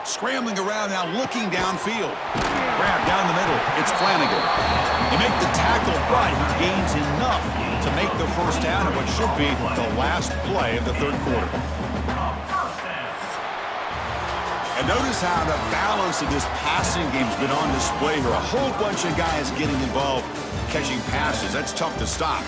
Scrambling around now, looking downfield. Grab down the middle. It's Flanagan. They make the tackle, but he gains enough to make the first down in what should be the last play of the third quarter. And notice how the balance of this passing game has been on display here. A whole bunch of guys getting involved catching passes. That's tough to stop.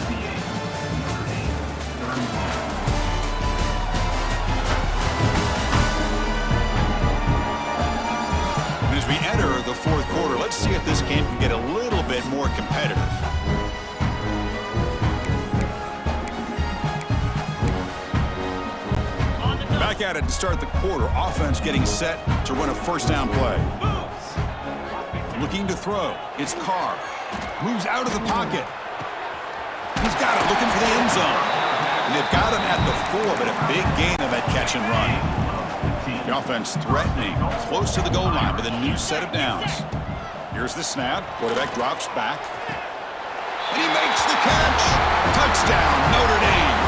And as we enter the fourth quarter, let's see if this game can get a little bit more competitive. Back at it to start the quarter. Offense getting set to run a first down play. Looking to throw. It's Carr. Moves out of the pocket. He's got it, looking for the end zone. And they've got him at the 4, but a big gain on that catch and run. The offense threatening, close to the goal line with a new set of downs. Here's the snap. Quarterback drops back. And he makes the catch. Touchdown, Notre Dame.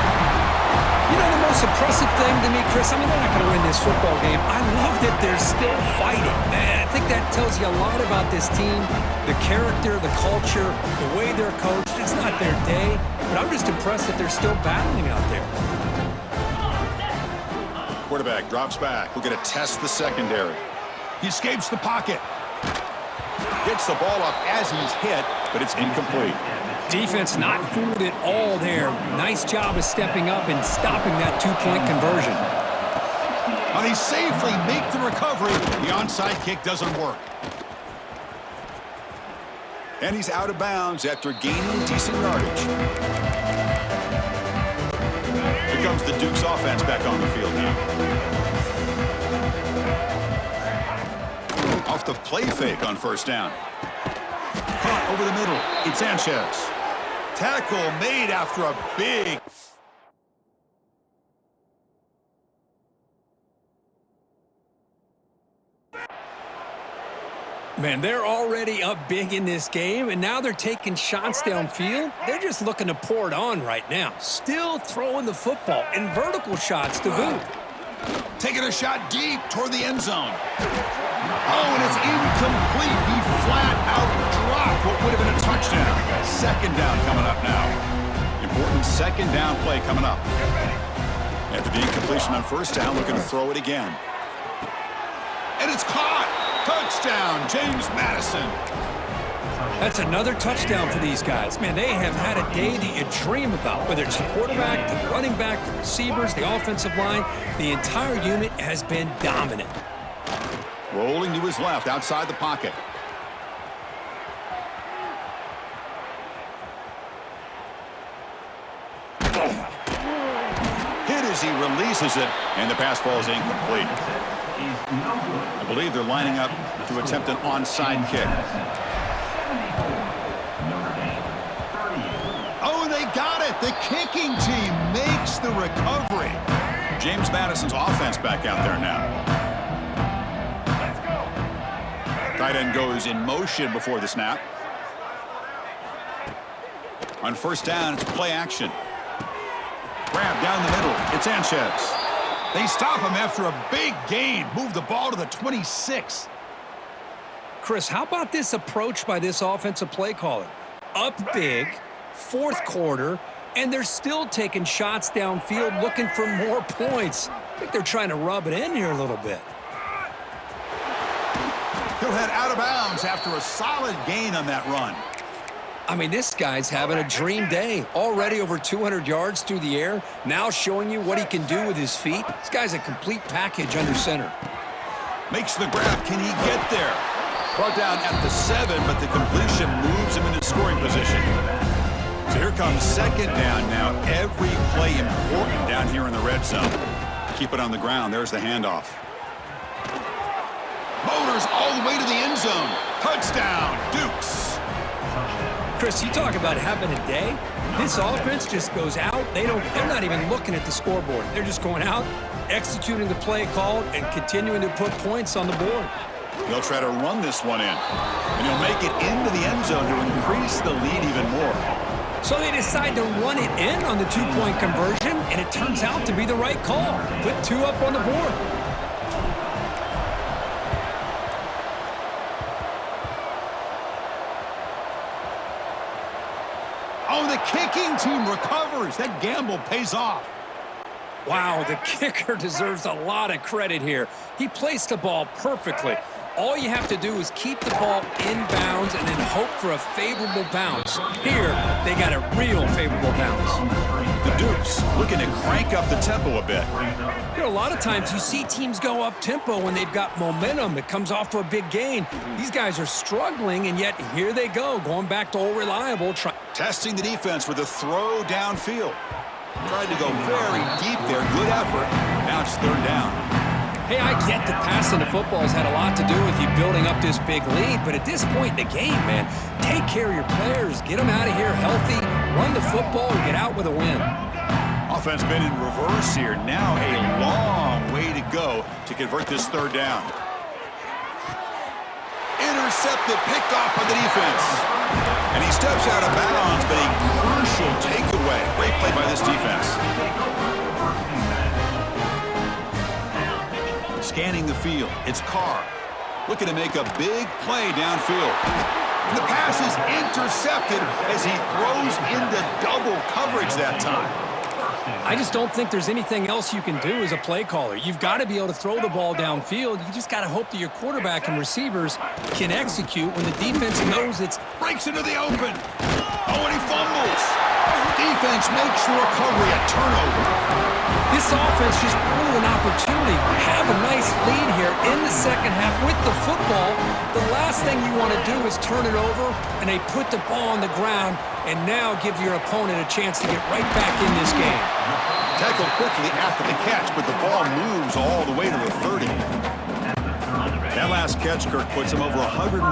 You know, the most impressive thing to me, Chris, I mean, they're not going to win this football game. I love that they're still fighting. And I think that tells you a lot about this team, the character, the culture, the way they're coached. It's not their day, but I'm just impressed that they're still battling out there. Quarterback drops back. We're going to test the secondary. He escapes the pocket. Gets the ball off as he's hit, but it's incomplete. Defense not fooled at all there. Nice job of stepping up and stopping that two-point conversion. Well, they safely make the recovery. The onside kick doesn't work. And he's out of bounds after gaining decent yardage. Here comes the Duke's offense back on the field now. Off the play fake on first down. Caught over the middle. It's Sanchez. Tackle made after a big... Man, they're already up big in this game, and now they're taking shots downfield. They're just looking to pour it on right now. Still throwing the football, and vertical shots to boot. Taking a shot deep toward the end zone. Oh, and it's incomplete. He flat out dropped what would have been a touchdown. Second down coming up now. Important second down play coming up. After the incompletion on first down, looking to throw it again. And it's caught. Touchdown, James Madison. That's another touchdown for these guys. Man, they have had a day that you dream about, whether it's the quarterback, the running back, the receivers, the offensive line. The entire unit has been dominant. Rolling to his left, outside the pocket. Hit as he releases it, and the pass ball is incomplete. I believe they're lining up to attempt an onside kick. Oh, they got it! The kicking team makes the recovery. James Madison's offense back out there now. Tight end goes in motion before the snap. On first down, it's play action. Grab down the middle. It's Sanchez. They stop him after a big gain. Move the ball to the 26. Chris, how about this approach by this offensive play caller? Up big, fourth quarter, and they're still taking shots downfield looking for more points. I think they're trying to rub it in here a little bit. He'll head out of bounds after a solid gain on that run. I mean, this guy's having a dream day. Already over 200 yards through the air. Now showing you what he can do with his feet. This guy's a complete package under center. Makes the grab. Can he get there? Brought down at the 7, but the completion moves him into scoring position. So here comes second down now. Every play important down here in the red zone. Keep it on the ground. There's the handoff. Motors all the way to the end zone. Touchdown, Dukes. Chris, you talk about having a day. This offense just goes out. They're not even looking at the scoreboard. They're just going out, executing the play called, and continuing to put points on the board. They'll try to run this one in, and he'll make it into the end zone to increase the lead even more. So they decide to run it in on the two-point conversion, and it turns out to be the right call. Put 2 up on the board. kicking team recovers. That gamble pays off. Wow, the kicker deserves a lot of credit here. He placed the ball perfectly. All you have to do is keep the ball in bounds and then hope for a favorable bounce. Here, they got a real favorable bounce. The Dukes looking to crank up the tempo a bit. You know, a lot of times you see teams go up tempo when they've got momentum. It comes off for a big gain. These guys are struggling, and yet here they go, going back to old reliable. Testing the defense with a throw downfield. Tried to go very deep there. Good effort. Now it's third down. Hey, I get that passing the football has had a lot to do with you building up this big lead, but at this point in the game, man, take care of your players. Get them out of here healthy, run the football, and get out with a win. Offense been in reverse here. Now a long way to go to convert this third down. Intercepted, picked off by the defense. And he steps out of bounds, but a crucial takeaway. Great play by this defense. Scanning the field, it's Carr. Looking to make a big play downfield. And the pass is intercepted as he throws into double coverage that time. I just don't think there's anything else you can do as a play caller. You've got to be able to throw the ball downfield. You just got to hope that your quarterback and receivers can execute when the defense knows it's... Breaks into the open. Oh, and he fumbles. Defense makes the recovery a turnover. This offense just blew an opportunity. Have a nice lead here in the second half with the football. The last thing you want to do is turn it over, and they put the ball on the ground and now give your opponent a chance to get right back in this game. Tackled quickly after the catch, but the ball moves all the way to the 30. That last catch, Kirk, puts him over 150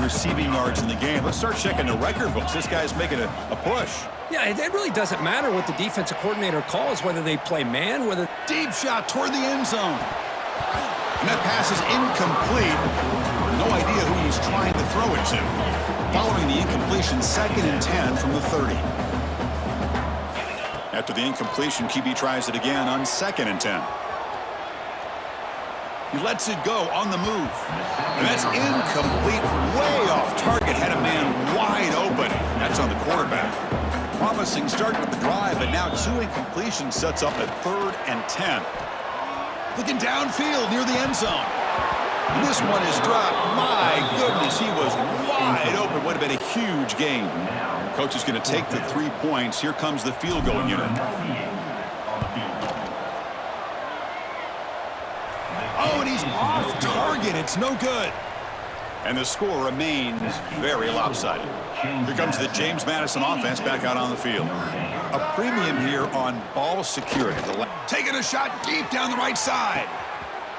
receiving yards in the game. Let's start checking the record books. This guy's making a push. Yeah, it really doesn't matter what the defensive coordinator calls, whether they play man, whether... Deep shot toward the end zone. And that pass is incomplete. No idea who he's trying to throw it to. Following the incompletion, 2nd and 10 from the 30. After the incompletion, QB tries it again on 2nd and 10. He lets it go on the move. And that's incomplete, way off target. Had a man wide open. That's on the quarterback. Promising start with the drive, but now 2 incompletions sets up a 3rd and 10. Looking downfield near the end zone. And this one is dropped. My goodness, he was wide open. Would have been a huge game. Coach is going to take the 3 points. Here comes the field goal unit. Oh, and he's off target. It's no good. And the score remains very lopsided. Here comes the James Madison offense back out on the field. A premium here on ball security. Taking a shot deep down the right side.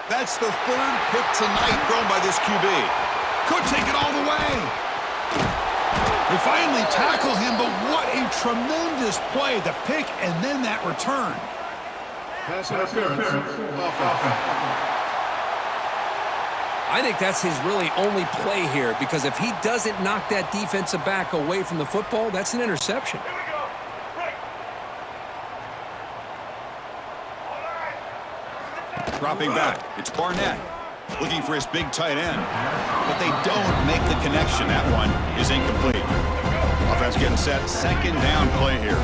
That's the 3rd pick tonight thrown by this QB. Could take it all the way. They finally tackle him, but what a tremendous play. The pick and then that return. Pass interference. Offense. I think that's his really only play here, because if he doesn't knock that defensive back away from the football, that's an interception. Dropping back, it's Barnett looking for his big tight end, but they don't make the connection. That one is incomplete. Offense getting set, 2nd down play here.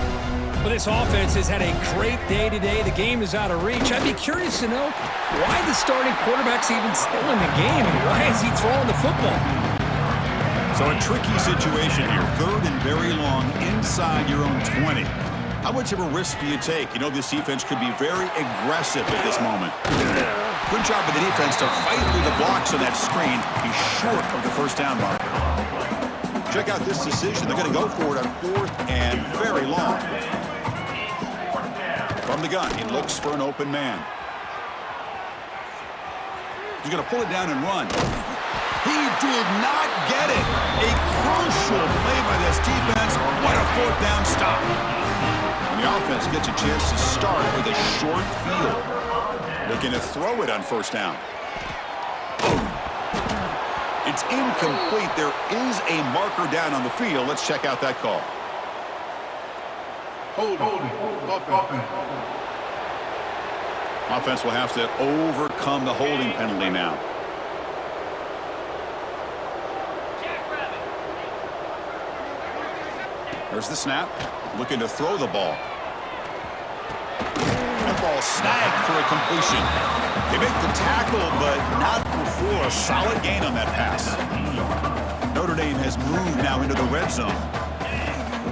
Well, this offense has had a great day today. The game is out of reach. I'd be curious to know why the starting quarterback's even still in the game, and why is he throwing the football? So a tricky situation here. 3rd and very long inside your own 20. How much of a risk do you take? You know, this defense could be very aggressive at this moment. Good job of the defense to fight through the blocks on that screen. He's short of the 1st down mark. Check out this decision. They're going to go for it on 4th and very long. From the gun, he looks for an open man. He's going to pull it down and run. He did not get it. A crucial play by this defense. What a 4th down stop. And the offense gets a chance to start with a short field. Looking to throw it on 1st down. It's incomplete. There is a marker down on the field. Let's check out that call. Offense will have to overcome the holding penalty now. There's the snap. Looking to throw the ball. That ball snagged for a completion. They make the tackle, but not before a solid gain on that pass. Notre Dame has moved now into the red zone.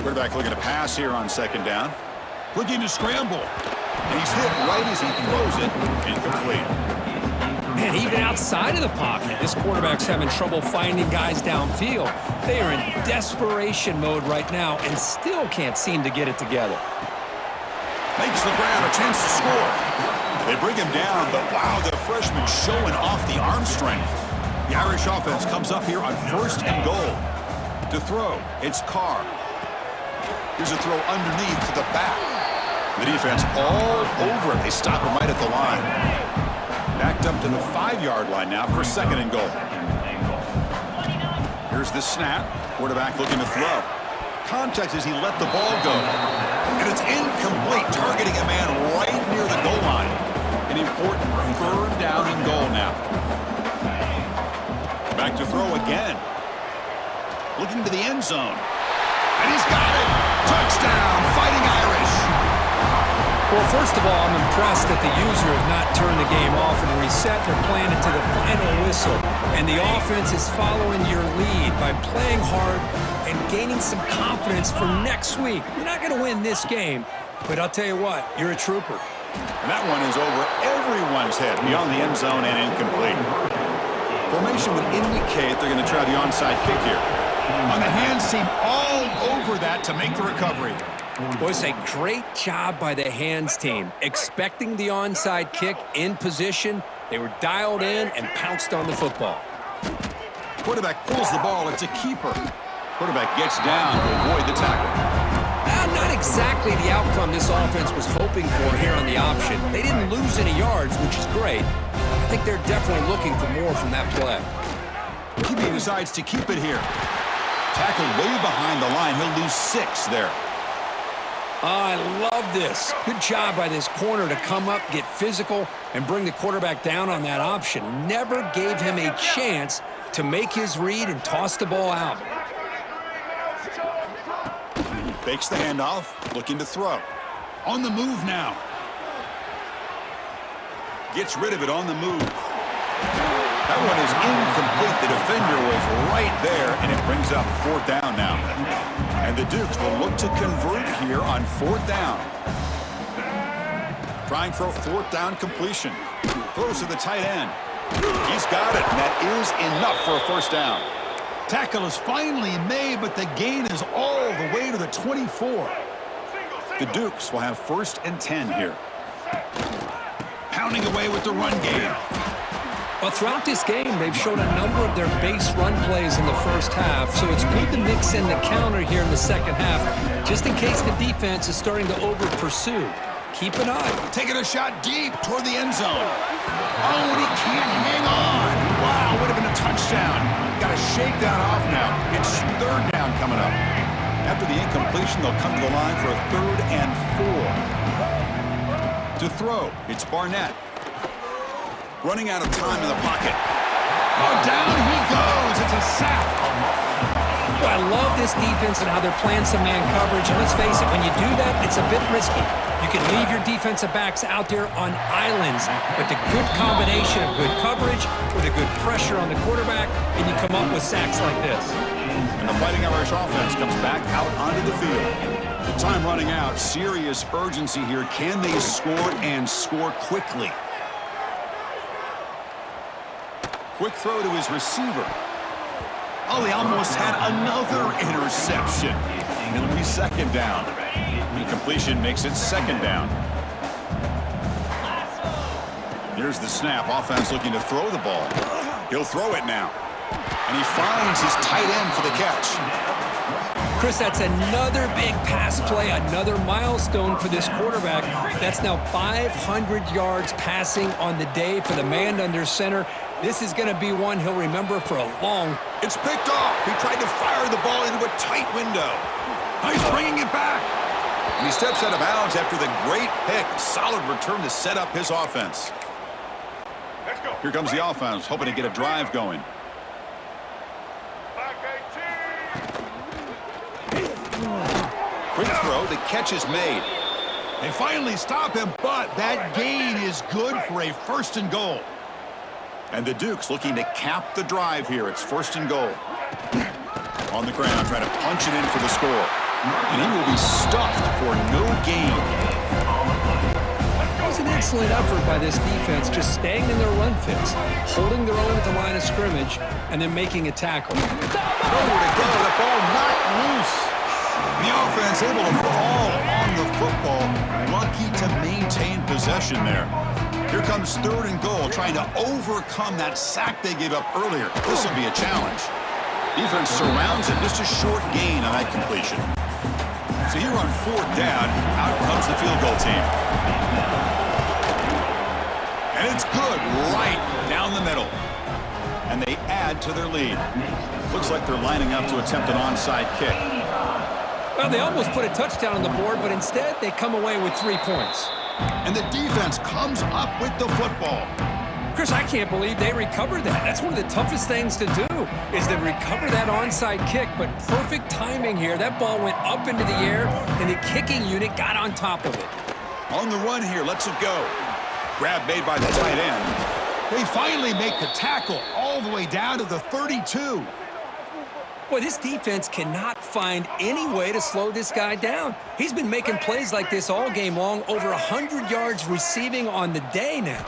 Quarterback looking to pass here on second down. Looking to scramble. And he's hit right as he throws it. Incomplete. And even outside of the pocket, this quarterback's having trouble finding guys downfield. They are in desperation mode right now and still can't seem to get it together. Makes the grab, a chance to score. They bring him down, but wow, the freshman showing off the arm strength. The Irish offense comes up here on 1st and goal. To throw, it's Carr. Here's a throw underneath to the back. The defense all over it. They stop him right at the line. Backed up to the 5-yard line now for 2nd and goal. Here's the snap. Quarterback looking to throw. Contact as he let the ball go. And it's incomplete, targeting a man right near the goal line. An important 3rd down and goal now. Back to throw again. Looking to the end zone. And he's got it. Touchdown, Fighting Irish. Well, first of all, I'm impressed that the user has not turned the game off and reset their plan into the final whistle. And the offense is following your lead by playing hard and gaining some confidence for next week. You're not going to win this game, but I'll tell you what, you're a trooper. And that one is over everyone's head, beyond the end zone and incomplete. Formation would indicate they're going to try the onside kick here. On the hands team, all over that to make the recovery. Well, it's a great job by the hands team. Expecting the onside kick in position, they were dialed in and pounced on the football. Quarterback pulls the ball. It's a keeper. Quarterback gets down to avoid the tackle. Not exactly the outcome this offense was hoping for here on the option. They didn't lose any yards, which is great. I think they're definitely looking for more from that play. QB decides to keep it here. Tackle way behind the line. He'll lose 6 there. I love this. Good job by this corner to come up, get physical, and bring the quarterback down on that option. Never gave him a chance to make his read and toss the ball out. Fakes the handoff, looking to throw. On the move now. Gets rid of it on the move. That one is incomplete. The defender was right there, and it brings up 4th down now. And the Dukes will look to convert here on 4th down. Trying for a 4th down completion. Throws to the tight end. He's got it, and that is enough for a 1st down. Tackle is finally made, but the gain is all the way to the 24. The Dukes will have 1st and 10 here. Pounding away with the run game. Well, throughout this game, they've shown a number of their base run plays in the first half, so it's good to mix in the counter here in the second half, just in case the defense is starting to over-pursue. Keep an eye. Taking a shot deep toward the end zone. Oh, and he can't hang on. Wow, would have been a touchdown. Got to shake that off now. It's 3rd down coming up. After the incompletion, they'll come to the line for a 3rd and 4. To throw, it's Barnett. Running out of time in the pocket. Oh, down he goes. It's a sack. Well, I love this defense and how they're playing some man coverage. And let's face it, when you do that, it's a bit risky. You can leave your defensive backs out there on islands, but the good combination of good coverage with a good pressure on the quarterback, and you come up with sacks like this. And the Fighting Irish offense comes back out onto the field. Time running out. Serious urgency here. Can they score and score quickly? Quick throw to his receiver. Oh, they almost had another interception. It'll be 2nd down. Incompletion makes it 2nd down. Here's the snap. Offense looking to throw the ball. He'll throw it now. And he finds his tight end for the catch. Chris, that's another big pass play, another milestone for this quarterback. That's now 500 yards passing on the day for the man under center. This is going to be one he'll remember for a long. It's picked off. He tried to fire the ball into a tight window. Now he's bringing it back. And he steps out of bounds after the great pick. Solid return to set up his offense. Let's go. Here comes the offense, hoping to get a drive going. Quick throw. The catch is made. They finally stop him, but that gain is good for a 1st and goal. And the Dukes looking to cap the drive here. It's 1st and goal. On the ground, trying to punch it in for the score. And he will be stuffed for no gain. It was an excellent effort by this defense, just staying in their run fits, holding their own at the line of scrimmage, and then making a tackle. Nowhere to go. The ball knocked loose. The offense able to fall on the football. Lucky to maintain possession there. Here comes 3rd and goal, trying to overcome that sack they gave up earlier. This will be a challenge. Defense surrounds him. Just a short gain on that completion. So here on 4th down, out comes the field goal team. And it's good right down the middle. And they add to their lead. Looks like they're lining up to attempt an onside kick. Well, they almost put a touchdown on the board, but instead they come away with 3 points. And the defense comes up with the football. Chris, I can't believe they recovered that. That's one of the toughest things to do, is to recover that onside kick. But perfect timing here. That ball went up into the air, and the kicking unit got on top of it. On the run here, lets it go. Grab made by the tight end. They finally make the tackle all the way down to the 32. Boy, this defense cannot find any way to slow this guy down. He's been making plays like this all game long, over 100 yards receiving on the day now.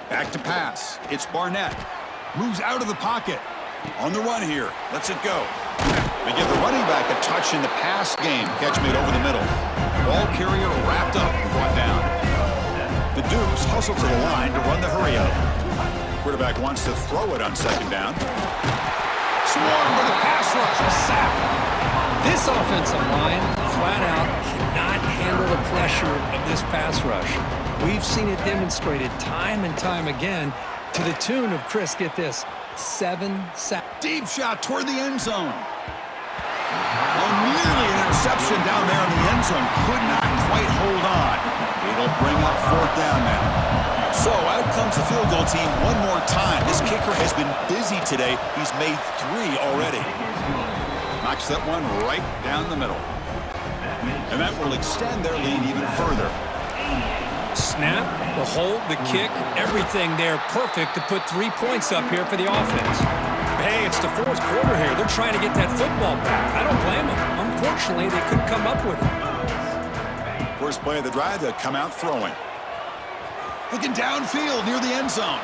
Back to pass. It's Barnett. Moves out of the pocket. On the run here. Lets it go. They give the running back a touch in the pass game. Catch made over the middle. Ball carrier wrapped up and brought down. The Dukes hustle to the line to run the hurry up. Quarterback wants to throw it on 2nd down. Swarm with a pass rush. A sack. This offensive line, flat out, cannot handle the pressure of this pass rush. We've seen it demonstrated time and time again to the tune of, Chris, get this, 7 sacks. Deep shot toward the end zone. Oh, nearly an interception down there in the end zone. Could not quite hold on. It'll bring up 4th down now. So out comes the field goal team one more time. This kicker has been busy today. He's made 3 already. Knocks that one right down the middle. And that will extend their lead even further. Snap, the hold, the kick, everything there perfect to put 3 points up here for the offense. Hey, it's the 4th quarter here. They're trying to get that football back. I don't blame them. Unfortunately, they couldn't come up with it. First play of the drive, they'll come out throwing. Looking downfield near the end zone.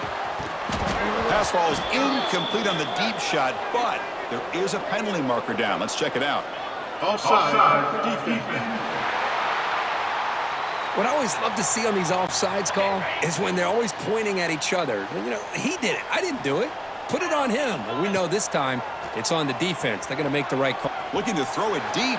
Pass ball is incomplete on the deep shot, but there is a penalty marker down. Let's check it out. Offside. Defense. What I always love to see on these offsides call is when they're always pointing at each other. You know, he did it. I didn't do it. Put it on him. Well, we know this time it's on the defense. They're going to make the right call. Looking to throw it deep.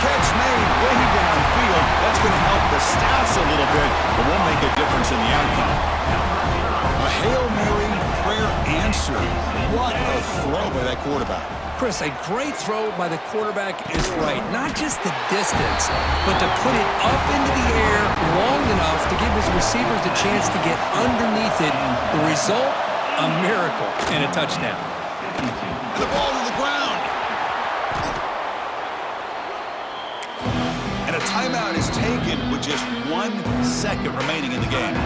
Catch made way downfield. That's going to help the Staffs a little bit, but won't make a difference in the outcome. A Hail Mary prayer answered. What a throw by that quarterback. Chris, a great throw by the quarterback is right. Not just the distance, but to put it up into the air long enough to give his receivers a chance to get underneath it. The result, a miracle and a touchdown. And the ball to the ground. And a timeout is taken with just 1 second remaining in the game.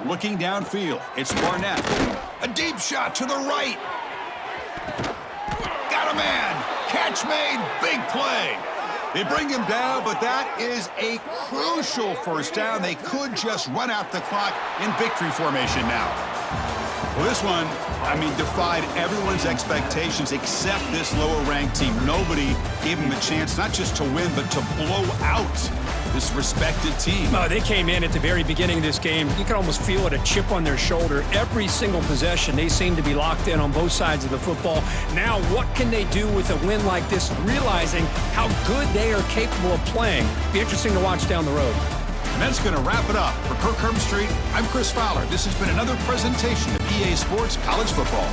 Looking downfield, it's Barnett. A deep shot to the right. Got a man. Catch made. Big play. They bring him down, but that is a crucial 1st down. They could just run out the clock in victory formation now. Well, this one, defied everyone's expectations except this lower-ranked team. Nobody gave them a chance not just to win, but to blow out this respected team. They came in at the very beginning of this game. You can almost feel it, a chip on their shoulder. Every single possession, they seem to be locked in on both sides of the football. Now, what can they do with a win like this, realizing how good they are capable of playing? Be interesting to watch down the road. And that's going to wrap it up. For Kirk Herbstreit, I'm Chris Fowler. This has been another presentation of EA Sports College Football.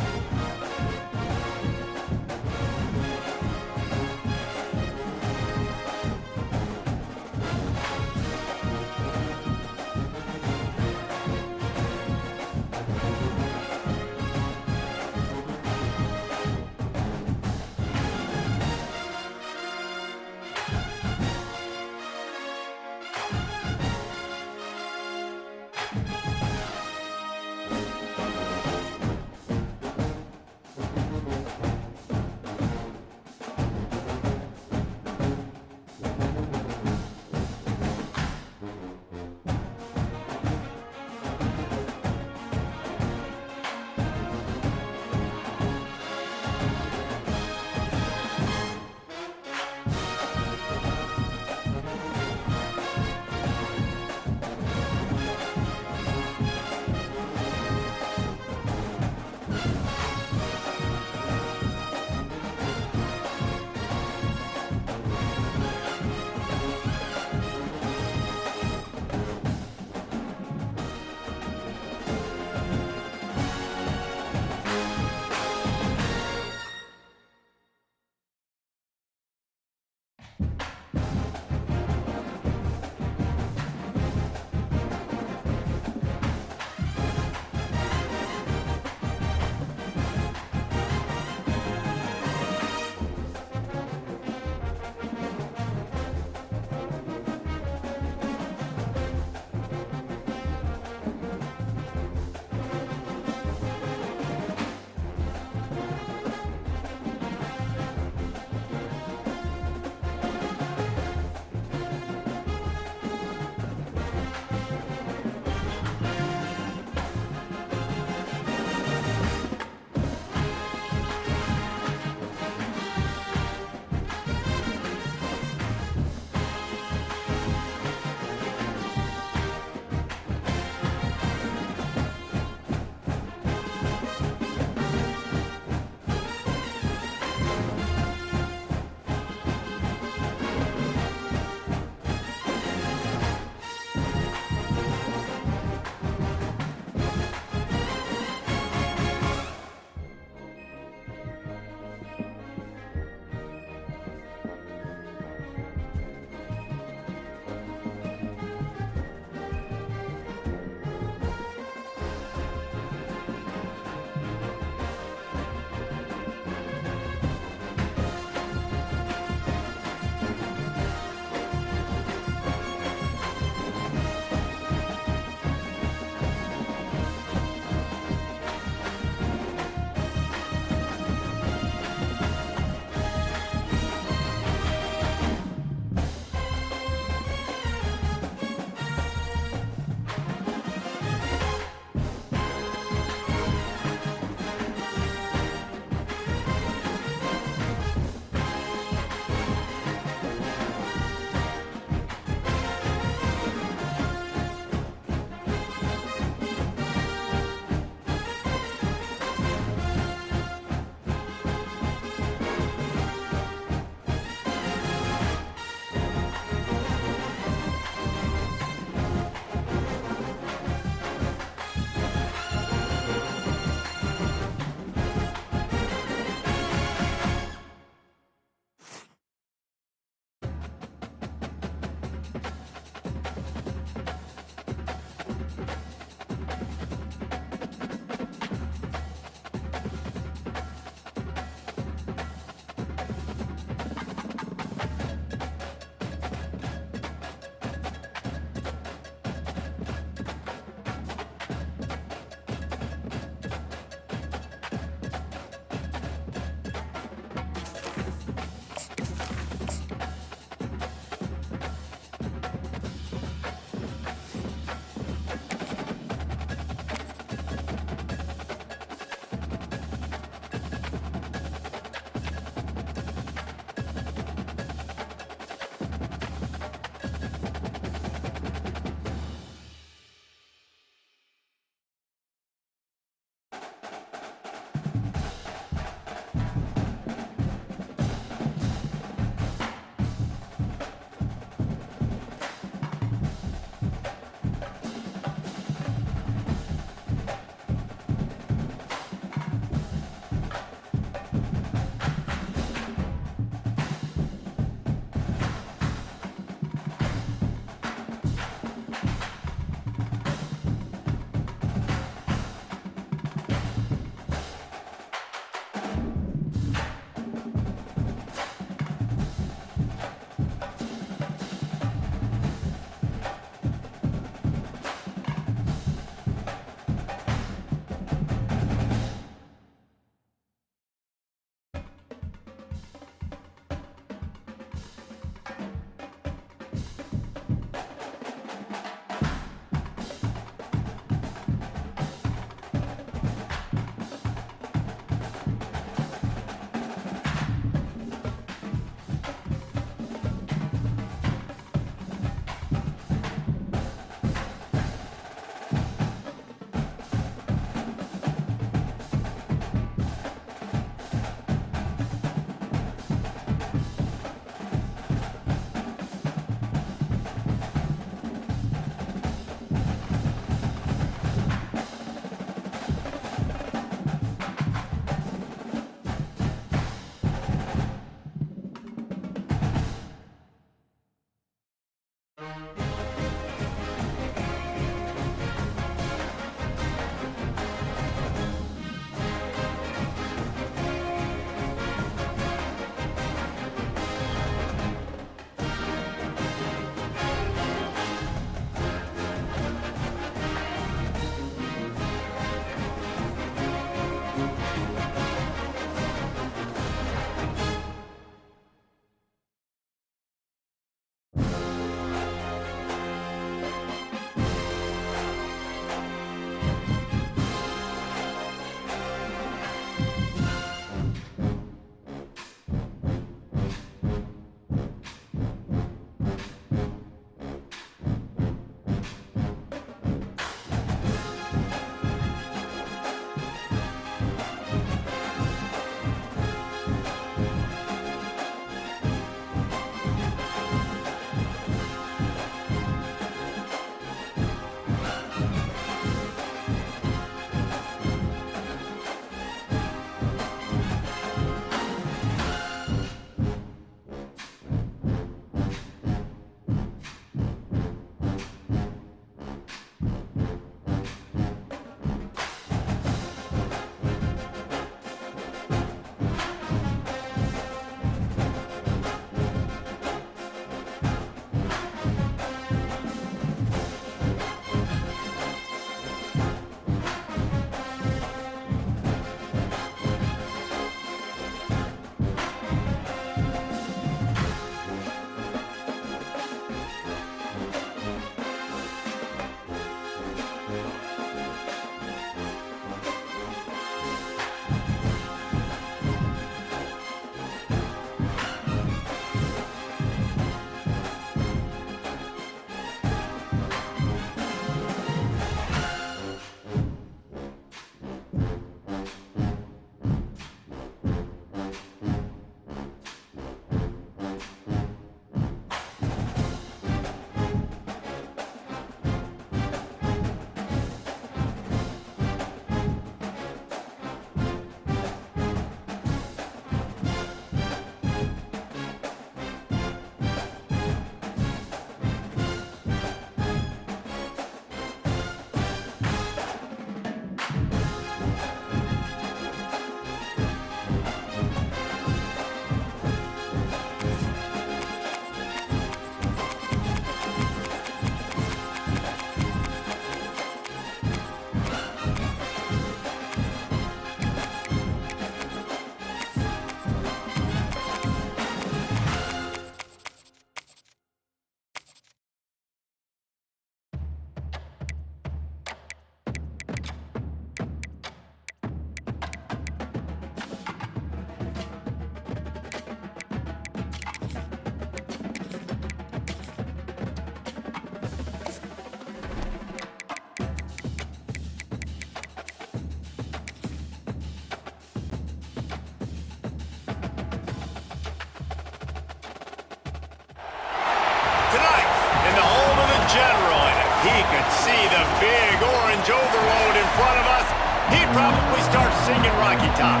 front of us, he'd probably start singing Rocky Top.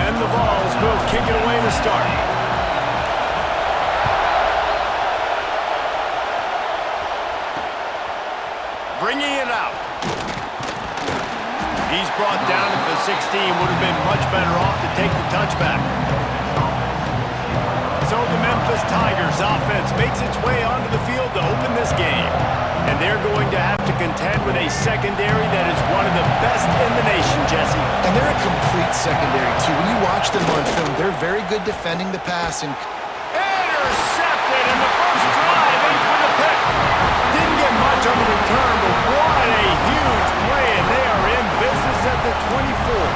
And the Vols will kick it away to start. Bringing it out. He's brought down at the 16. Would have been much better off to take the touchback. So the Memphis Tigers offense makes its way onto the field to open this game. And they're going to have to contend with a secondary that is one of the best in the nation, Jesse. And they're a complete secondary, too. When you watch them on film, they're very good defending the pass. And intercepted, and the first drive ends with a pick. Didn't get much on the return, but what a huge play, and they are in business at the 24.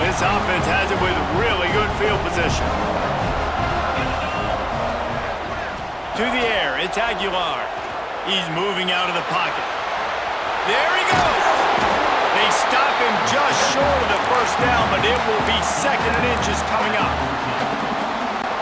This offense has it with really good field position. To the air, it's Aguilar. He's moving out of the pocket. There he goes. They stop him just short of the first down, but it will be second and inches coming up.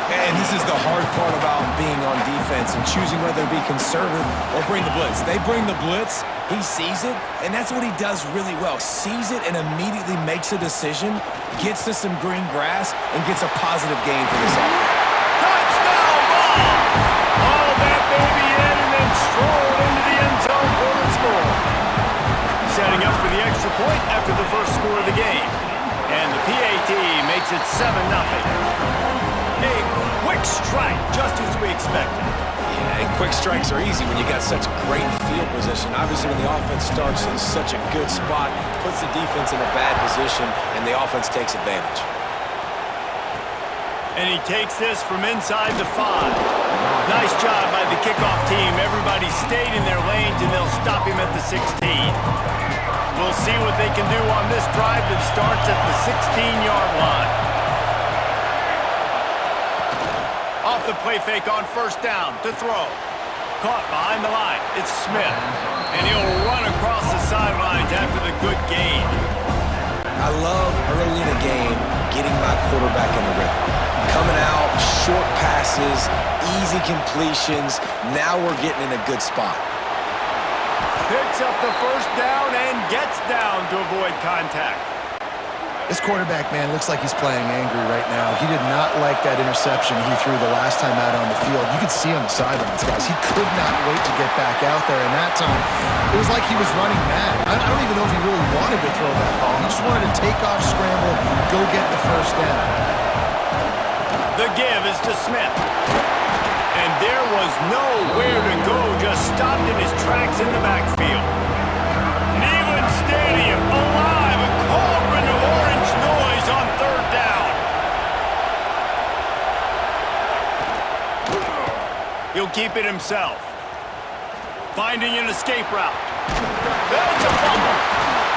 And this is the hard part about being on defense and choosing whether to be conservative or bring the blitz. They bring the blitz, he sees it, and that's what he does really well. Sees it and immediately makes a decision, gets to some green grass, and gets a positive gain for this offense. Touchdown ball! All that baby in and then strolled into the end zone for the score. Setting up for the extra point after the first score of the game. And the PAT makes it 7-0. A quick strike, just as we expected. Yeah, and quick strikes are easy when you got such great field position. Obviously, when the offense starts in such a good spot, puts the defense in a bad position, and the offense takes advantage. And he takes this from inside the 5. Nice job by the kickoff team. Everybody stayed in their lanes, and they'll stop him at the 16. We'll see what they can do on this drive that starts at the 16-yard line. Off the play fake on first down to throw. Caught behind the line. It's Smith. And he'll run across the sidelines after the good gain. I love early in a game getting my quarterback in the rhythm. Coming out, short passes, easy completions. Now we're getting in a good spot. Picks up the first down and gets down to avoid contact. this quarterback, man, looks like he's playing angry right now. He did not like that interception he threw the last time out on the field. You could see on the sidelines, guys. He could not wait to get back out there. And that time, it was like he was running mad. I don't even know if he really wanted to throw that ball. He just wanted to take off, scramble, go get the first down. The give is to Smith. And there was nowhere to go, just stopped in his tracks in the backfield. Neyland Stadium alive, a cauldron of orange noise on third down. He'll keep it himself. Finding an escape route. That's a fumble.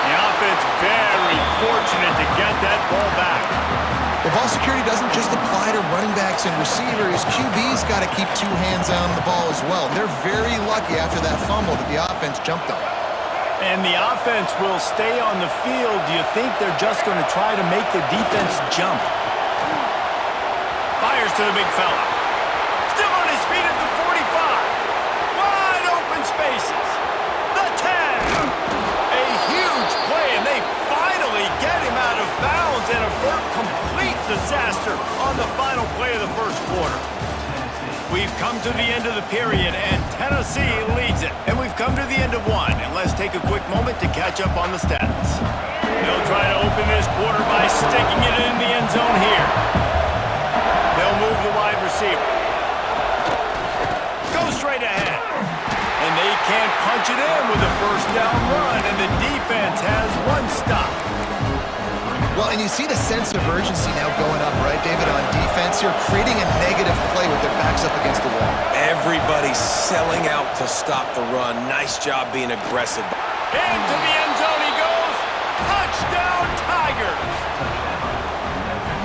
The offense very fortunate to get that ball back. The ball security doesn't just apply to running backs and receivers. QB's got to keep two hands on the ball as well. They're very lucky after that fumble that the offense jumped on. And the offense will stay on the field. Do you think they're just going to try to make the defense jump? Fires to the big fella. Still on his feet at the 45. Wide open spaces. The 10. A huge play, and they finally get him out of bounds and avert complete disaster on the final play of the first quarter. We've come to the end of the period, and Tennessee leads it. And we've come to the end of one, and let's take a quick moment to catch up on the stats. They'll try to open this quarter by sticking it in the end zone here. They'll move the wide receiver. Go straight ahead. And they can't punch it in with a first down run, and the defense has one stop. Well, and you see the sense of urgency now going up, right, David, on defense here, creating a negative play with their backs up against the wall. Everybody's selling out to stop the run. Nice job being aggressive. Into the end zone he goes. Touchdown, Tigers!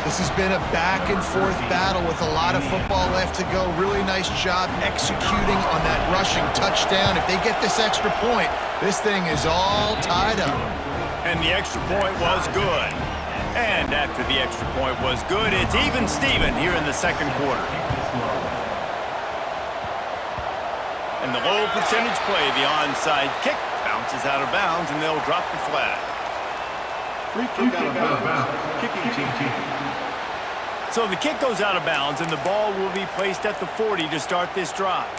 This has been a back-and-forth battle with a lot of football left to go. Really nice job executing on that rushing touchdown. If they get this extra point, this thing is all tied up. And the extra point was good. And after the extra point was good, it's even Steven here in the second quarter. And the low percentage play, the onside kick, bounces out of bounds, and they'll drop the flag. Free kick out of bounds. Kicking team. So the kick goes out of bounds, and the ball will be placed at the 40 to start this drive.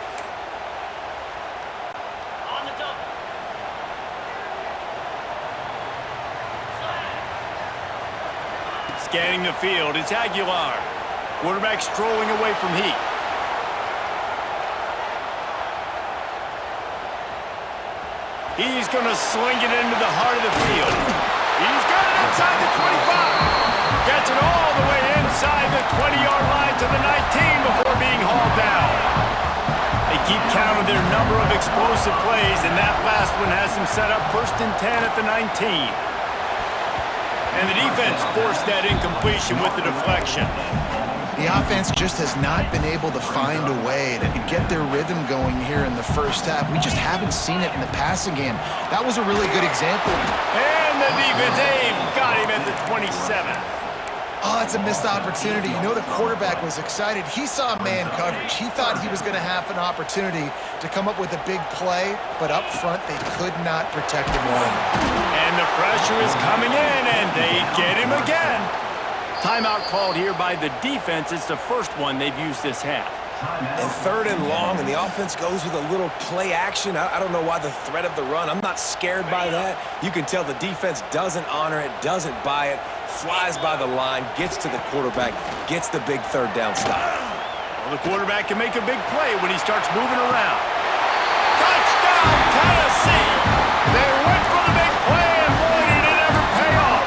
Scanning the field, it's Aguilar. Quarterback strolling away from Heat. He's going to sling it into the heart of the field. He's got it inside the 25. Gets it all the way inside the 20-yard line to the 19 before being hauled down. They keep count of their number of explosive plays, and that last one has them set up 1st and 10 at the 19. And the defense forced that incompletion with the deflection. The offense just has not been able to find a way to get their rhythm going here in the first half. We just haven't seen it in the passing game. That was a really good example. And the defense, they've got him at the 27. Oh, that's a missed opportunity. You know the quarterback was excited. He saw man coverage. He thought he was going to have an opportunity to come up with a big play, but up front they could not protect him well. And the pressure is coming in, and they get him again. Timeout called here by the defense. It's the first one they've used this half. And 3rd and long, and the offense goes with a little play action. I don't know why the threat of the run. I'm not scared by that. You can tell the defense doesn't honor it, doesn't buy it, flies by the line, gets to the quarterback, gets the big 3rd down stop. Well, the quarterback can make a big play when he starts moving around. Touchdown, Tennessee! They went for the big play, and boy, did it ever pay off.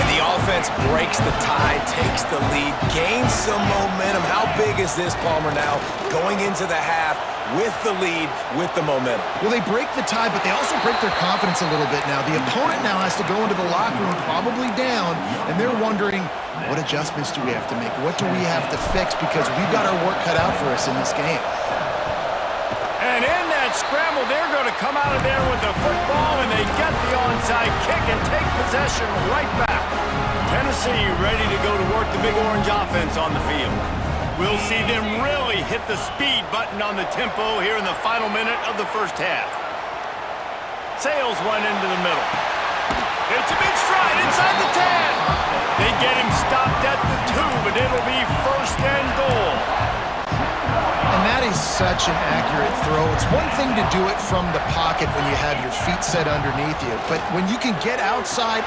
And the offense breaks the tie, takes the lead, gains some momentum. How big is this, Palmer, now going into the half with the lead, with the momentum? Well, they break the tie, but they also break their confidence a little bit now. The opponent now has to go into the locker room probably down, and they're wondering, what adjustments do we have to make? What do we have to fix? Because we've got our work cut out for us in this game. And in that scramble, they're going to come out of there with the football, and they get the onside kick and take possession right back. Tennessee ready to go to work the Big Orange offense on the field. We'll see them really hit the speed button on the tempo here in the final minute of the first half. Sales went into the middle. It's a big stride inside the 10. They get him stopped at the 2, but it'll be 1st and goal. And that is such an accurate throw. It's one thing to do it from the pocket when you have your feet set underneath you, but when you can get outside...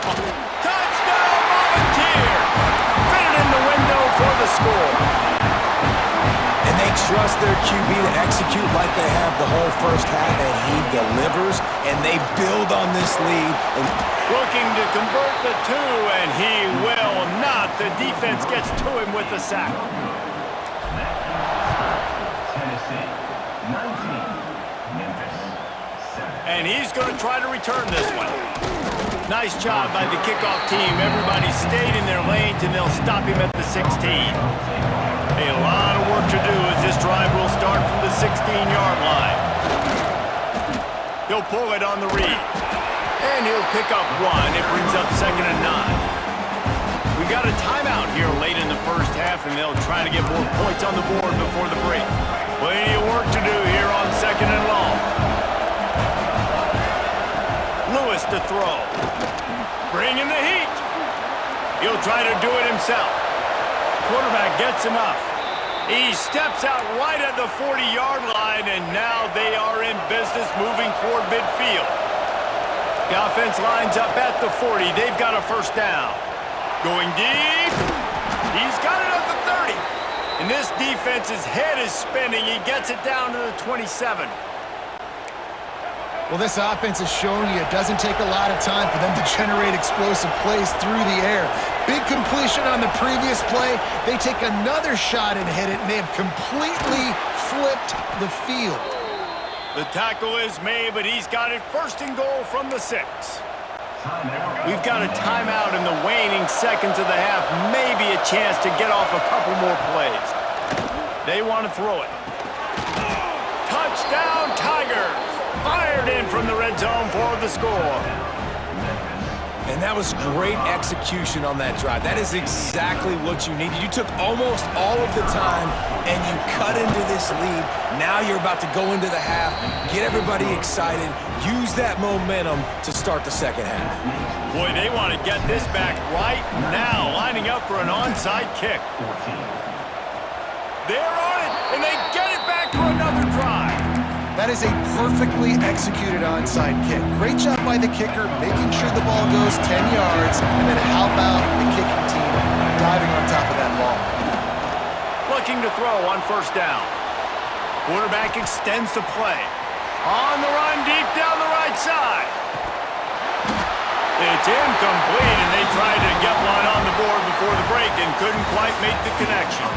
Touchdown, Volunteer! Fit it in the window for the score. And they trust their QB to execute like they have the whole first half, and he delivers, and they build on this lead. And looking to convert the 2, and he will not. The defense gets to him with the sack. And he's going to try to return this one. Nice job by the kickoff team. Everybody stayed in their lanes, and they'll stop him at the 16. A lot of work to do as this drive will start from the 16-yard line. He'll pull it on the read. And he'll pick up 1. It brings up 2nd and 9. We got a timeout here late in the first half, and they'll try to get more points on the board before the break. Plenty of work to do here on 2nd and long. Lewis to throw. Bringing the heat. He'll try to do it himself. Quarterback gets enough. He steps out right at the 40-yard line, and now they are in business moving toward midfield. The offense lines up at the 40. They've got a 1st down. Going deep. He's got it at the 30. And this defense's head is spinning. He gets it down to the 27. Well, this offense has shown you it doesn't take a lot of time for them to generate explosive plays through the air. Big completion on the previous play. They take another shot and hit it, and they have completely flipped the field. The tackle is made, but he's got it 1st and goal from the 6. We've got a timeout in the waning seconds of the half. Maybe a chance to get off a couple more plays. They want to throw it. Touchdown, Tigers! Fired in from the red zone for the score. And that was great execution on that drive. That is exactly what you needed. You took almost all of the time, and you cut into this lead. Now you're about to go into the half, get everybody excited, use that momentum to start the second half. Boy, they want to get this back right now, lining up for an onside kick. They're on it, and they get it back for another drive. That is a perfectly executed onside kick. Great job by the kicker, making sure the ball goes 10 yards, and then how about the kicking team diving on top of that ball? Looking to throw on first down. Quarterback extends the play. On the run, deep down the right side. It's incomplete, and they tried to get one on the board before the break and couldn't quite make the connection.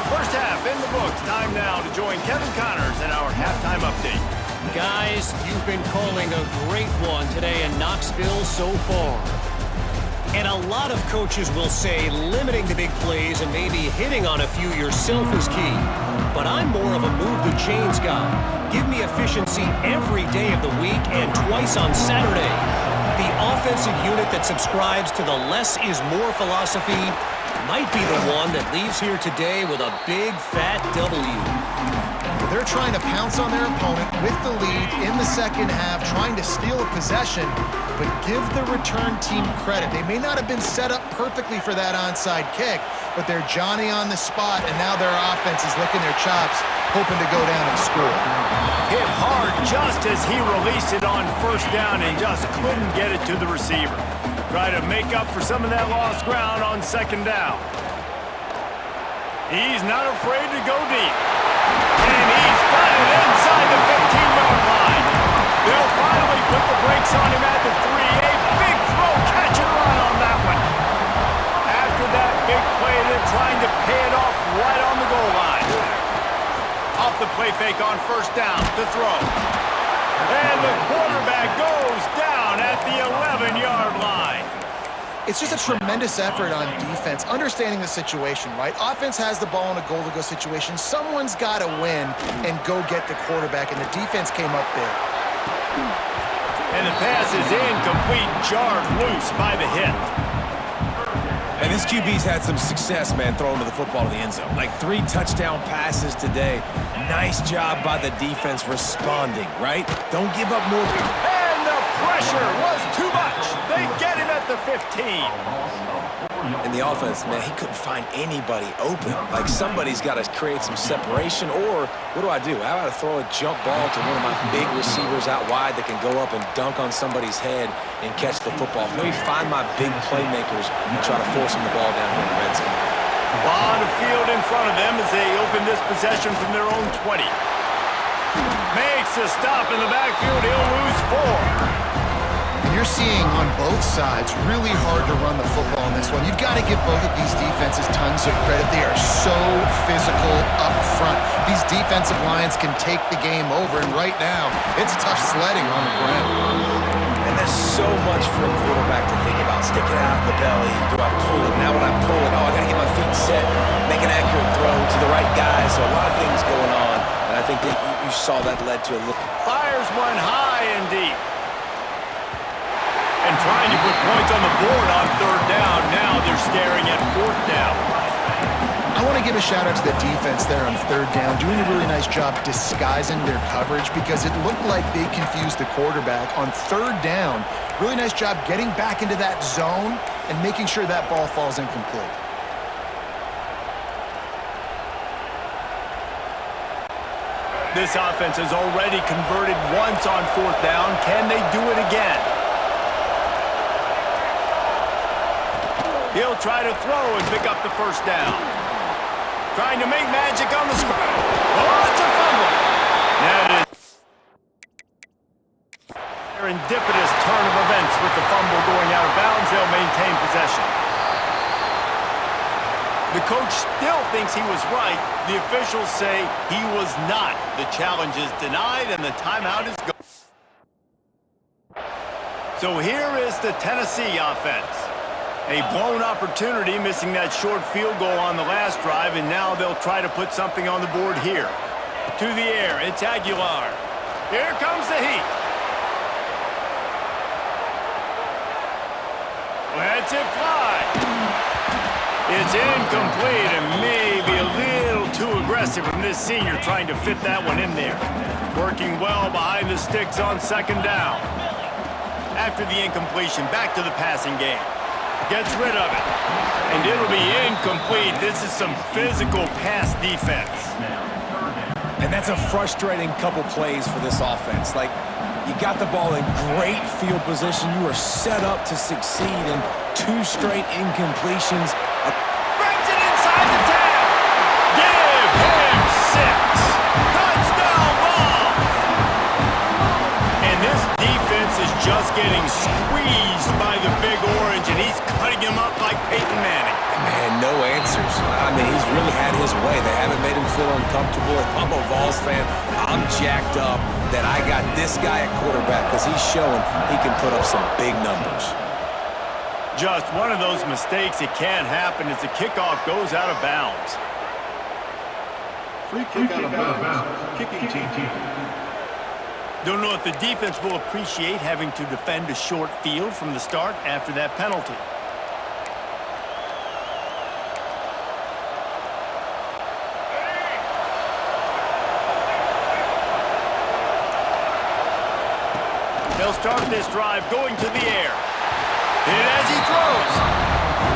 First half in the books. Time now to join Kevin Connors in our halftime update. Guys, you've been calling a great one today in Knoxville so far. And a lot of coaches will say limiting the big plays and maybe hitting on a few yourself is key. But I'm more of a move the chains guy. Give me efficiency every day of the week and twice on Saturday. The offensive unit that subscribes to the less is more philosophy might be the one that leaves here today with a big, fat W. They're trying to pounce on their opponent with the lead in the second half, trying to steal a possession, but give the return team credit. They may not have been set up perfectly for that onside kick, but they're Johnny on the spot, and now their offense is licking their chops, hoping to go down and score. Hit hard just as he released it on first down and just couldn't get it to the receiver. Try to make up for some of that lost ground on second down. He's not afraid to go deep. And he's got it inside the 15-yard line. They'll finally put the brakes on him at the 3. A big throw, catch and run on that one. After that big play, they're trying to pay it off right on the goal line. Off the play fake on first down to throw. And the quarterback goes down at the 11-yard line. It's just a tremendous effort on defense, understanding the situation, right? Offense has the ball in a goal-to-go situation. Someone's got to win and go get the quarterback, and the defense came up big. And the pass is incomplete, jarred loose by the hit. And this QB's had some success, man, throwing to the football to the end zone. Like 3 touchdown passes today. Nice job by the defense responding, right? Don't give up more. And the pressure was too much. They get him at the 15. And the offense, man, he couldn't find anybody open. Like, somebody's got to create some separation, or what do? How about I throw a jump ball to one of my big receivers out wide that can go up and dunk on somebody's head and catch the football? Maybe find my big playmakers and try to force them the ball down here in the red zone. On the field in front of them as they open this possession from their own 20. Makes a stop in the backfield. He'll lose 4. You're seeing on both sides really hard to run the football in this one. You've got to give both of these defenses tons of credit. They are so physical up front. These defensive lines can take the game over, and right now, it's tough sledding on the ground. And there's so much for a quarterback to think about. Stick it out in the belly. Do I pull it? Now when I pull it, I got to get my feet set, make an accurate throw to the right guy. So a lot of things going on, and I think that you saw that led to a little. Fires one high and deep. And trying to put points on the board on third down. Now they're staring at fourth down. I want to give a shout out to the defense there on third down, doing a really nice job disguising their coverage because it looked like they confused the quarterback on third down. Really nice job getting back into that zone and making sure that ball falls incomplete. This offense has already converted once on fourth down. Can they do it again? He'll try to throw and pick up the first down. Trying to make magic on the screen. Oh, it's a fumble. That is serendipitous turn of events with the fumble going out of bounds. They'll maintain possession. The coach still thinks he was right. The officials say he was not. The challenge is denied and the timeout is gone. So here is the Tennessee offense. A blown opportunity, missing that short field goal on the last drive, and now they'll try to put something on the board here. To the air, it's Aguilar. Here comes the heat. Lets it fly. It's incomplete and maybe a little too aggressive from this senior trying to fit that one in there. Working well behind the sticks on second down. After the incompletion, back to the passing game. Gets rid of it. And it'll be incomplete. This is some physical pass defense. And that's a frustrating couple plays for this offense. Like, you got the ball in great field position. You are set up to succeed, and 2 straight incompletions. Brings it inside the 10. Give him 6. Touchdown ball. And this defense is just getting squeezed by the Big Orange, and he's cutting him up like Peyton Manning. Man, no answers. I mean, he's really had his way. They haven't made him feel uncomfortable. If I'm a Vols fan, I'm jacked up that I got this guy at quarterback because he's showing he can put up some big numbers. Just one of those mistakes that can't happen as the kickoff goes out of bounds. Free kick out of bounds. Kicking team. Don't know if the defense will appreciate having to defend a short field from the start after that penalty. They'll start this drive going to the air. Hit as he throws.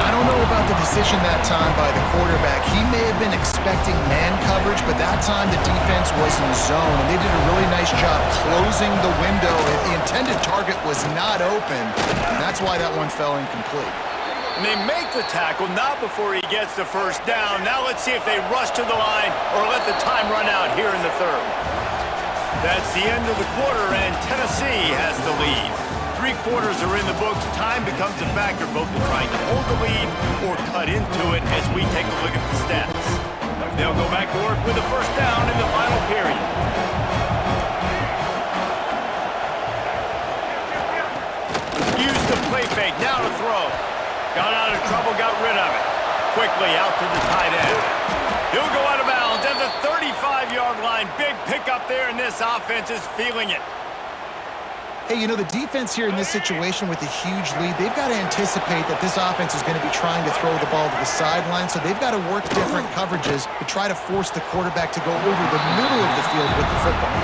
I don't know about the decision that time by the quarterback. He may have been expecting man coverage, but that time the defense was in zone, and they did a really nice job closing the window. The intended target was not open, and that's why that one fell incomplete. And they make the tackle, not before he gets the first down. Now let's see if they rush to the line or let the time run out here in the third. That's the end of the quarter, and Tennessee has the lead. 3 quarters are in the books. Time becomes a factor, both in trying to hold the lead or cut into it as we take a look at the stats. They'll go back to work with a first down in the final period. Use the play fake, now to throw. Got out of trouble, got rid of it. Quickly out to the tight end. He'll go out of bounds at the 35-yard line. Big pickup there, and this offense is feeling it. Hey, you know, the defense here in this situation with a huge lead, they've got to anticipate that this offense is going to be trying to throw the ball to the sideline, so they've got to work different coverages to try to force the quarterback to go over the middle of the field with the football.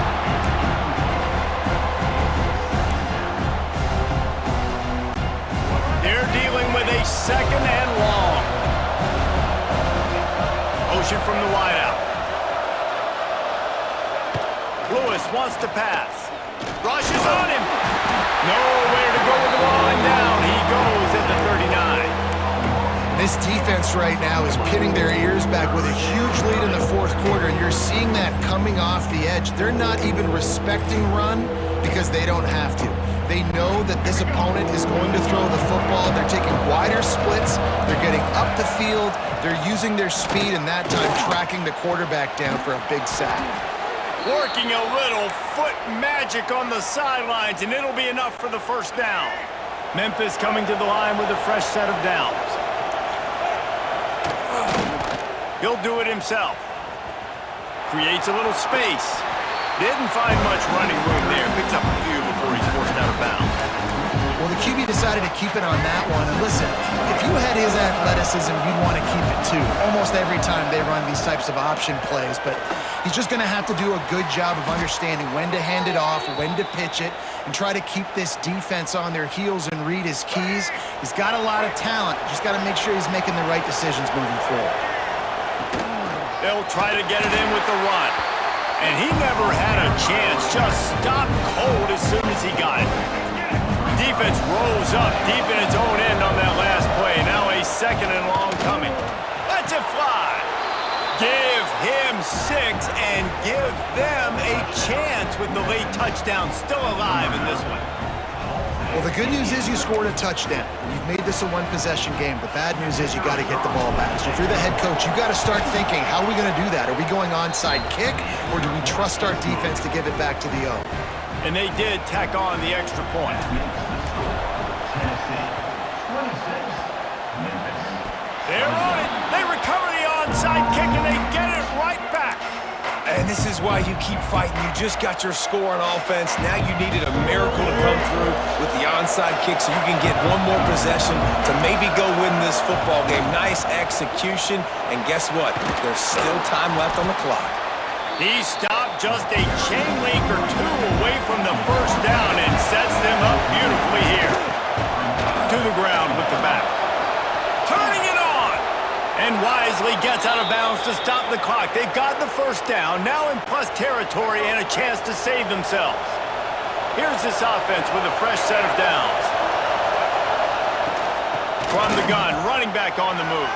They're dealing with a second and long. Motion from the wideout. Lewis wants to pass. Rushes on him. Nowhere to go with the ball, and down he goes at the 39. This defense right now is pitting their ears back with a huge lead in the fourth quarter, and you're seeing that coming off the edge. They're not even respecting run because they don't have to. They know that this opponent is going to throw the football. They're taking wider splits. They're getting up the field. They're using their speed, and that time tracking the quarterback down for a big sack. Working a little foot magic on the sidelines, and it'll be enough for the first down. Memphis coming to the line with a fresh set of downs. He'll do it himself. Creates a little space. Didn't find much running room there. Picks up a few before he's forced out of bounds. Well, the QB decided to keep it on that one. And listen, if you had his athleticism, you'd want to keep it too. Almost every time they run these types of option plays. But he's just going to have to do a good job of understanding when to hand it off, when to pitch it, and try to keep this defense on their heels and read his keys. He's got a lot of talent. Just got to make sure he's making the right decisions moving forward. They'll try to get it in with the run. And he never had a chance. Just stopped cold as soon as he got it. Defense rose up deep in its own end on that last play. Now a second and long coming. Lets it fly. Give him 6 and give them a chance with the late touchdown still alive in this one. Well, the good news is you scored a touchdown. You've made this a one-possession game. The bad news is you got to get the ball back. So if you're the head coach, you got to start thinking, how are we going to do that? Are we going onside kick, or do we trust our defense to give it back to the O? And they did tack on the extra point. They're on it. They recover the onside kick, and they get it right back. And this is why you keep fighting. You just got your score on offense. Now you needed a miracle to come through with the onside kick so you can get one more possession to maybe go win this football game. Nice execution. And guess what? There's still time left on the clock. He stopped just a chain link or two away from the first down and sets them up beautifully here. To the ground with the back. Turning it on! And wisely gets out of bounds to stop the clock. They've got the first down, now in plus territory and a chance to save themselves. Here's this offense with a fresh set of downs. From the gun, running back on the move.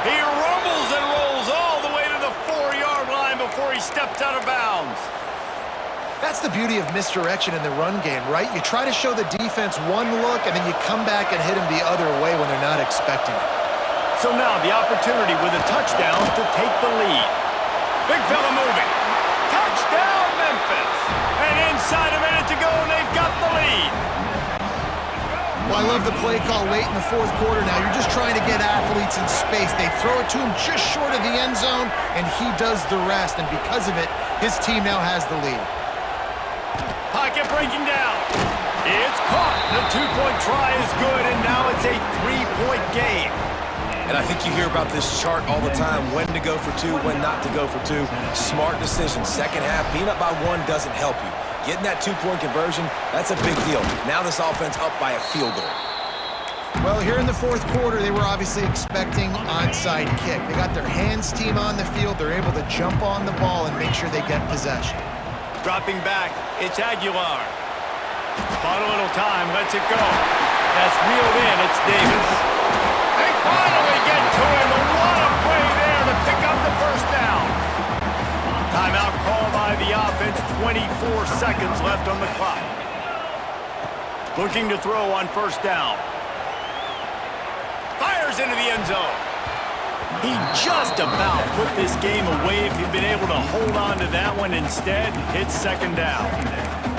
He rumbles and rolls all the way to the 4-yard line before he steps out of bounds. That's the beauty of misdirection in the run game, right? You try to show the defense one look, and then you come back and hit them the other way when they're not expecting it. So now the opportunity with a touchdown to take the lead. Big fella moving. Touchdown, Memphis. And inside a minute to go, and they've got the lead. Well, I love the play call late in the fourth quarter now. You're just trying to get athletes in space. They throw it to him just short of the end zone, and he does the rest. And because of it, his team now has the lead. Pocket breaking down. It's caught. The two-point try is good, and now it's a three-point game. And I think you hear about this chart all the time, when to go for two, when not to go for two. Smart decision. Second half, being up by one doesn't help you. Getting that two-point conversion, that's a big deal. Now this offense up by a field goal. Well, here in the fourth quarter, they were obviously expecting onside kick. They got their hands team on the field. They're able to jump on the ball and make sure they get possession. Dropping back, it's Aguilar. Bought a little time, lets it go. That's reeled in, it's Davis. They finally get to him, and what a play there to pick up the first down. Timeout called by the offense, 24 seconds left on the clock. Looking to throw on first down. Fires into the end zone. He just about put this game away if he'd been able to hold on to that one instead. It's second down.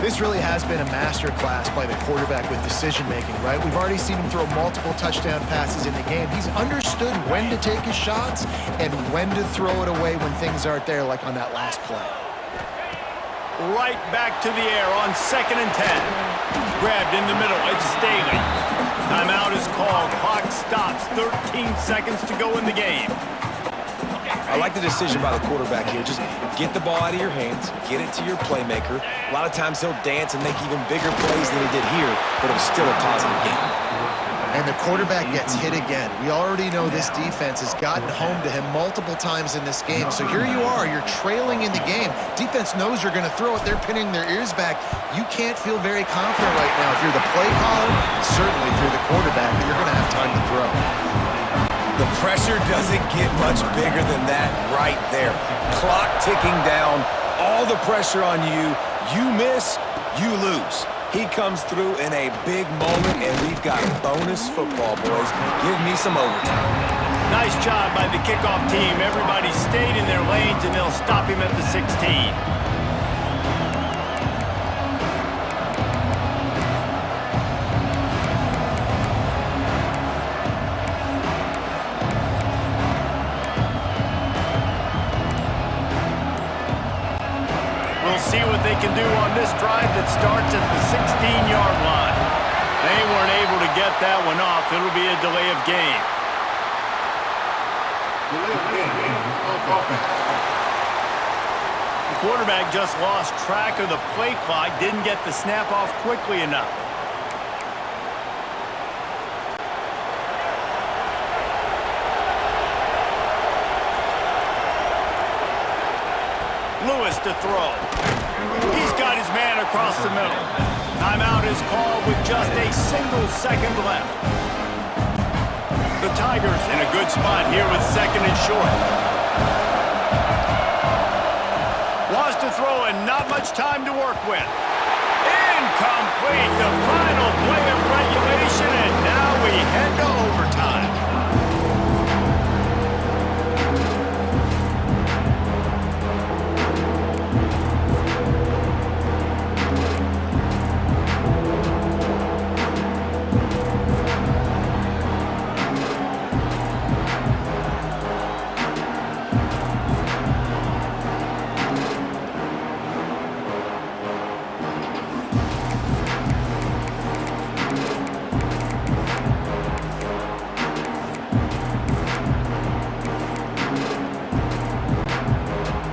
This really has been a master class by the quarterback with decision-making, right? We've already seen him throw multiple touchdown passes in the game. He's understood when to take his shots and when to throw it away when things aren't there, like on that last play. Right back to the air on 2nd and 10. Grabbed in the middle, it's Staley. Timeout is called. Clock stops. 13 seconds to go in the game. I like the decision by the quarterback here. Just get the ball out of your hands, get it to your playmaker. A lot of times he'll dance and make even bigger plays than he did here, but it was still a positive game. And the quarterback gets hit again. We already know this defense has gotten home to him multiple times in this game. So here you are, you're trailing in the game. Defense knows you're going to throw it. They're pinning their ears back. You can't feel very confident right now. If you're the play caller, certainly if you're the quarterback, that you're going to have time to throw. The pressure doesn't get much bigger than that right there. Clock ticking down, all the pressure on you. You miss, you lose. He comes through in a big moment, and we've got bonus football, boys. Give me some overtime. Nice job by the kickoff team. Everybody stayed in their lanes, and they'll stop him at the 16. See what they can do on this drive that starts at the 16-yard line. They weren't able to get that one off. It'll be a delay of game. The quarterback just lost track of the play clock, didn't get the snap off quickly enough. Lewis to throw. He's got his man across the middle. Timeout is called with just a single second left. The Tigers in a good spot here with 2nd and short. Wants to throw and not much time to work with. Incomplete, the final play of regulation, and now we head to overtime.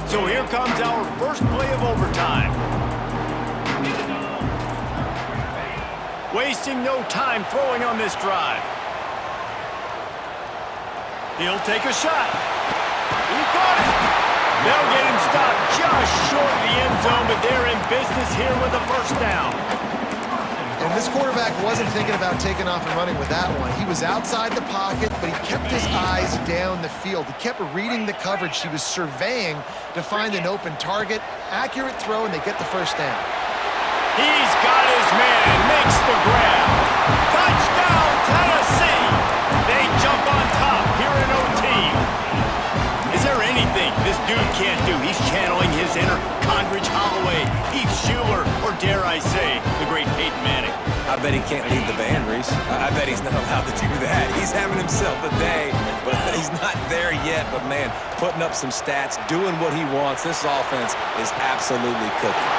So here comes our first play of overtime. Wasting no time throwing on this drive. He'll take a shot. He got it. They'll get him stopped just short of the end zone, but they're in business here with a first down. And this quarterback wasn't thinking about taking off and running with that one. He was outside the pocket, but he kept his eyes down the field. He kept reading the coverage. He was surveying to find an open target. Accurate throw, and they get the first down. He's got his man, makes the grab. Touchdown, Tennessee! They jump on top here in OT. Is there anything this dude can't do? He's channeling his inner Condridge Holloway, Heath Schuler, or dare I say, the great Peyton Manning. I bet he can't lead the band, Reese. I bet he's not allowed to do that. He's having himself a day, but he's not there yet. But, man, putting up some stats, doing what he wants. This offense is absolutely cooking.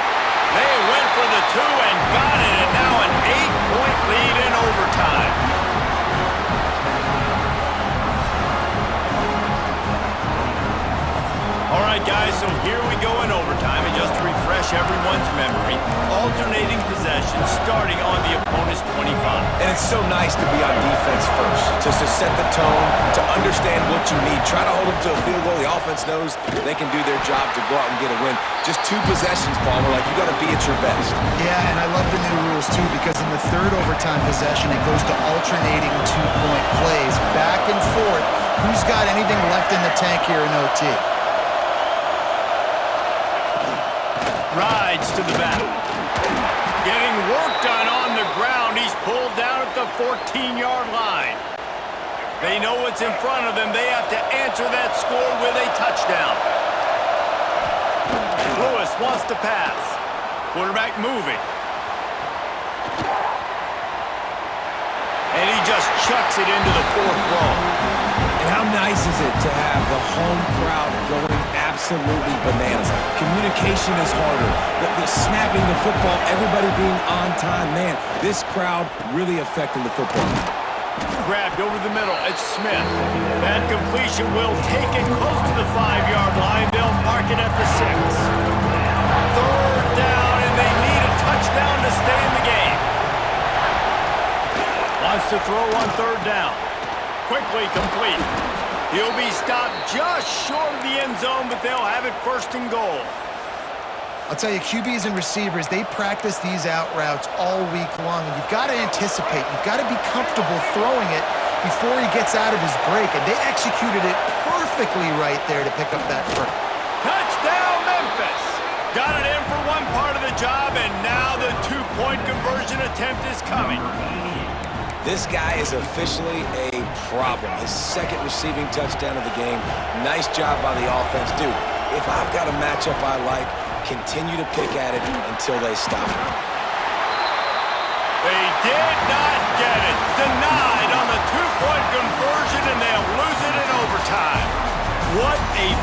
They went for the 2 and got it, and now an 8-point lead in overtime. All right, guys, so here we go in overtime, and just to refresh everyone's memory, alternating possession starting on the opponent's 25. And it's so nice to be on defense first, to set the tone, to understand what you need. Try to hold them to a field goal. The offense knows they can do their job to go out and get a win. Just 2 possessions, Palmer. Like, you got to be at your best. Yeah, and I love the new rules, too, because in the third overtime possession, it goes to alternating 2-point plays, back and forth. Who's got anything left in the tank here in OT? Rides to the back. Getting work done on the ground. He's pulled down at the 14-yard line. They know what's in front of them. They have to answer that score with a touchdown. Lewis wants to pass. Quarterback moving. And he just chucks it into the 4th row. And how nice is it to have the home crowd going absolutely bananas? Communication is harder. The snapping the football, everybody being on time. Man, this crowd really affecting the football. Grabbed over the middle. It's Smith. That completion will take it close to the 5-yard line. They'll mark it at the 6. 3rd down, and they need a touchdown to stay in the game. Wants to throw on 3rd down. Quickly complete. He'll be stopped just short of the end zone, but they'll have it 1st and goal. I'll tell you, QBs and receivers, they practice these out routes all week long, and you've got to anticipate. You've got to be comfortable throwing it before he gets out of his break, and they executed it perfectly right there to pick up that first. Touchdown, Memphis! Got it in for one part of the job, and now the 2-point conversion attempt is coming. This guy is officially a problem. His 2nd receiving touchdown of the game. Nice job by the offense. Dude, if I've got a matchup I like, continue to pick at it until they stop it. They did not get it. Denied on the 2-point conversion, and they'll lose it in overtime. What a